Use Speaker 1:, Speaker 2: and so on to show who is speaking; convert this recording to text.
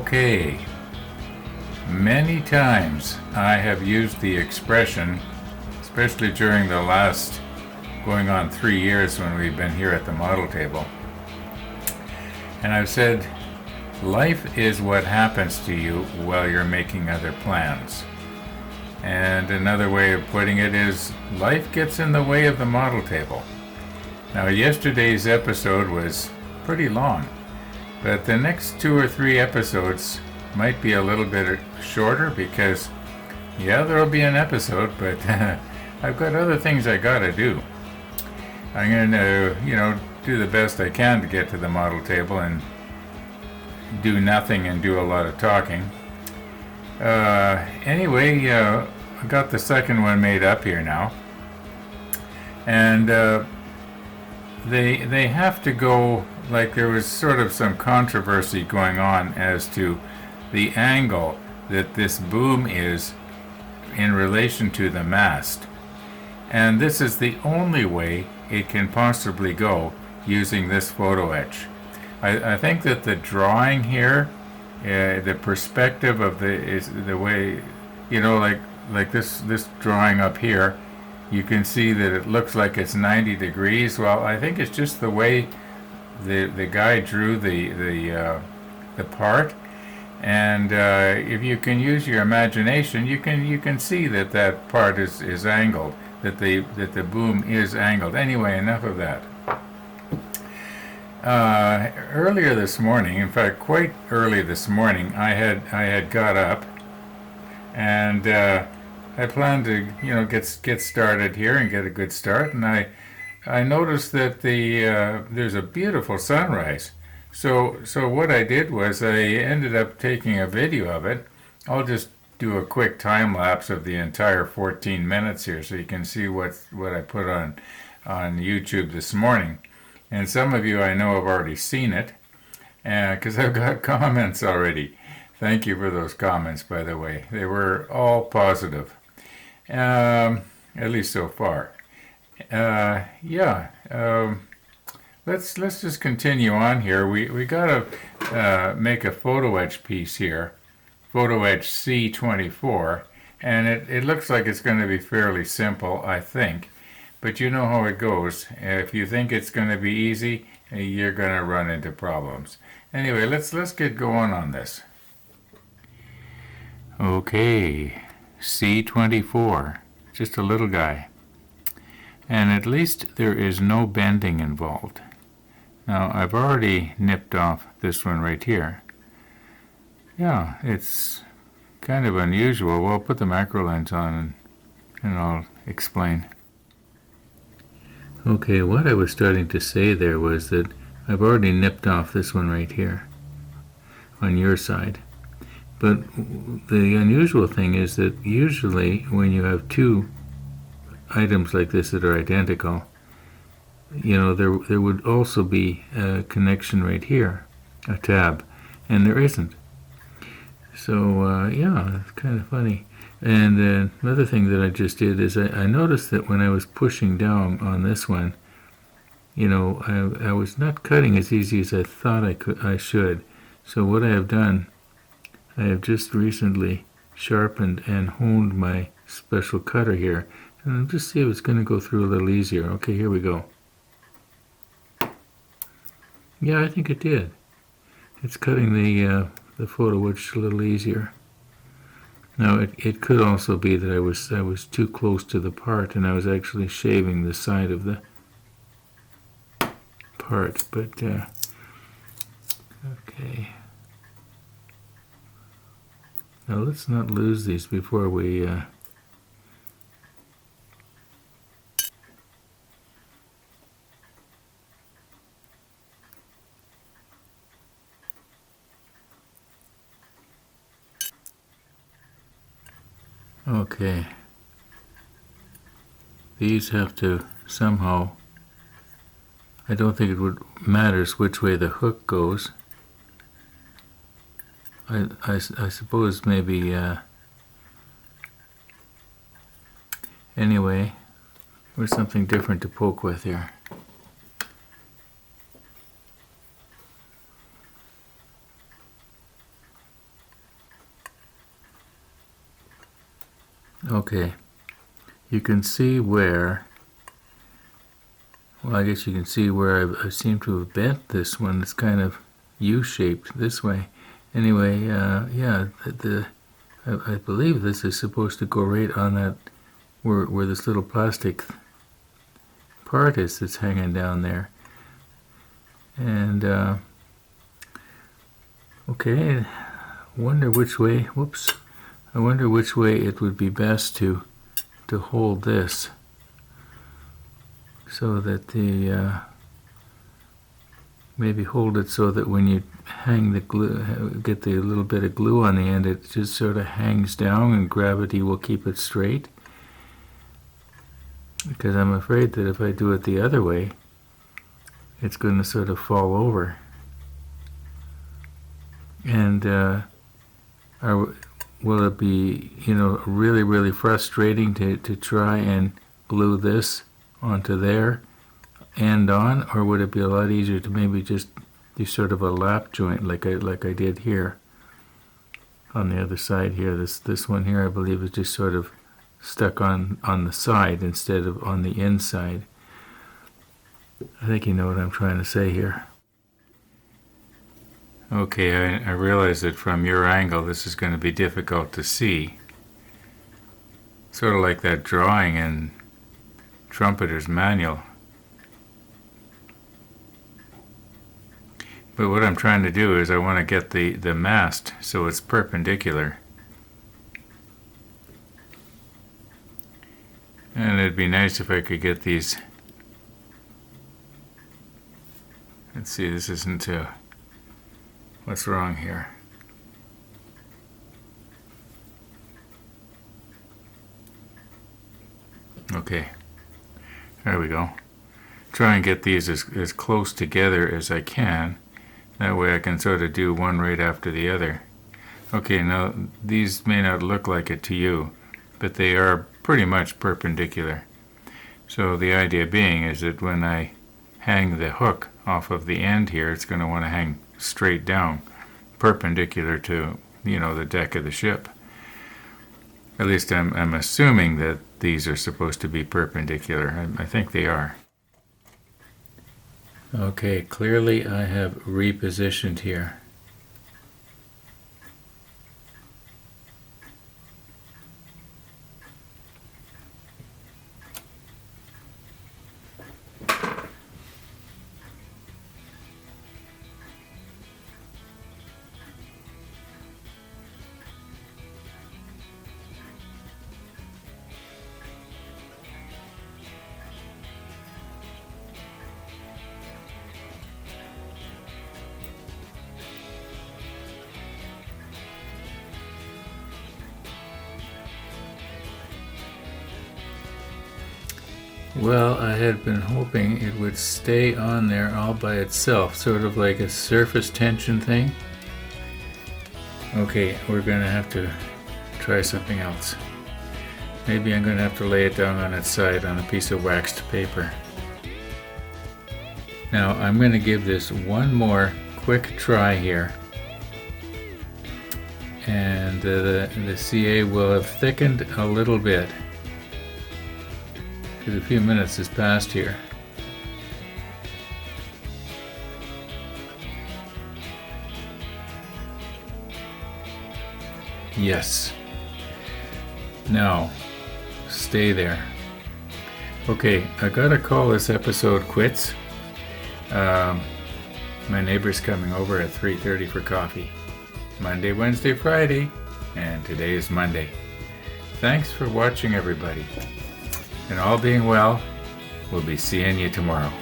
Speaker 1: Okay, many times I have used the expression, especially during the last going on 3 years when we've been here at the model table, and I've said, life is what happens to you while you're making other plans. And another way of putting it is, life gets in the way of the model table. Now, yesterday's episode was pretty long, but the next 2 or 3 episodes might be a little bit shorter because, yeah, there'll be an episode, but I've got other things I gotta do. I'm going to, do the best I can to get to the model table and do nothing and do a lot of talking. Anyway, I got the second one made up here now. And they have to go, like there was sort of some controversy going on as to the angle that this boom is in relation to the mast. And this is the only way it can possibly go using this photo etch. I think that the drawing here, the perspective of the way, like this drawing up here, you can see that it looks like it's 90 degrees. Well, I think it's just the way the guy drew the part, and if you can use your imagination, you can see that part is angled, that the boom is angled. Anyway, enough of that. Earlier this morning, in fact, quite early this morning, I had got up, and I planned to get started here and get a good start, and I noticed that there's a beautiful sunrise. So what I did was I ended up taking a video of it. I'll just do a quick time lapse of the entire 14 minutes here, so you can see what I put on YouTube this morning. And some of you I know have already seen it, because I've got comments already. Thank you for those comments, by the way. They were all positive, at least so far. Let's just continue on here. We got to make a photo etch piece here, photo etch C24, and it looks like it's going to be fairly simple, I think. But you know how it goes. If you think it's going to be easy, you're going to run into problems. Anyway, let's get going on this. Okay, C24, just a little guy. And at least there is no bending involved. Now, I've already nipped off this one right here. Yeah, it's kind of unusual. Well, put the macro lens on and I'll explain. Okay, what I was starting to say there was that I've already nipped off this one right here on your side. But the unusual thing is that usually when you have two items like this that are identical, there would also be a connection right here, a tab, and there isn't. So, it's kind of funny. And another thing that I just did is I noticed that when I was pushing down on this one, I was not cutting as easy as I thought I should. So what I have done, I have just recently sharpened and honed my special cutter here. And I'll just see if it's going to go through a little easier. Okay, here we go. Yeah, I think it did. It's cutting the photo etch a little easier. Now, it could also be that I was too close to the part and I was actually shaving the side of the part, but okay. Now let's not lose these before we okay. These have to somehow, I don't think it matters which way the hook goes. I suppose maybe, anyway, there's something different to poke with here. Okay, you can see where, well, I guess you can see where I seem to have bent this one. It's kind of U-shaped this way. Anyway, yeah, I believe this is supposed to go right on that, where this little plastic part is that's hanging down there. And, okay, I wonder which way it would be best to hold this so that maybe hold it so that when you hang the glue, get the little bit of glue on the end, it just sort of hangs down and gravity will keep it straight. Because I'm afraid that if I do it the other way, it's going to sort of fall over. And will it be, really, really frustrating to try and glue this onto there end on, or would it be a lot easier to maybe just do sort of a lap joint like I did here on the other side here? This one here, I believe, is just sort of stuck on the side instead of on the inside. I think you know what I'm trying to say here. Okay, I realize that from your angle this is going to be difficult to see. Sort of like that drawing in Trumpeter's manual. But what I'm trying to do is I want to get the mast so it's perpendicular. And it'd be nice if I could get these. Let's see, this isn't what's wrong here? Okay, there we go. Try and get these as close together as I can. That way I can sort of do one right after the other. Okay, now these may not look like it to you, but they are pretty much perpendicular. So the idea being is that when I hang the hook off of the end here, it's going to want to hang straight down, perpendicular to, the deck of the ship. At least I'm assuming that these are supposed to be perpendicular. I think they are. Okay, clearly I have repositioned here. Well, I had been hoping it would stay on there all by itself, sort of like a surface tension thing. Okay, we're going to have to try something else. Maybe I'm going to have to lay it down on its side on a piece of waxed paper. Now, I'm going to give this one more quick try here. And the CA will have thickened a little bit. A few minutes has passed here. Yes. Now, stay there. Okay, I gotta call this episode quits. My neighbor's coming over at 3:30 for coffee. Monday, Wednesday, Friday, and today is Monday. Thanks for watching, everybody. And all being well, we'll be seeing you tomorrow.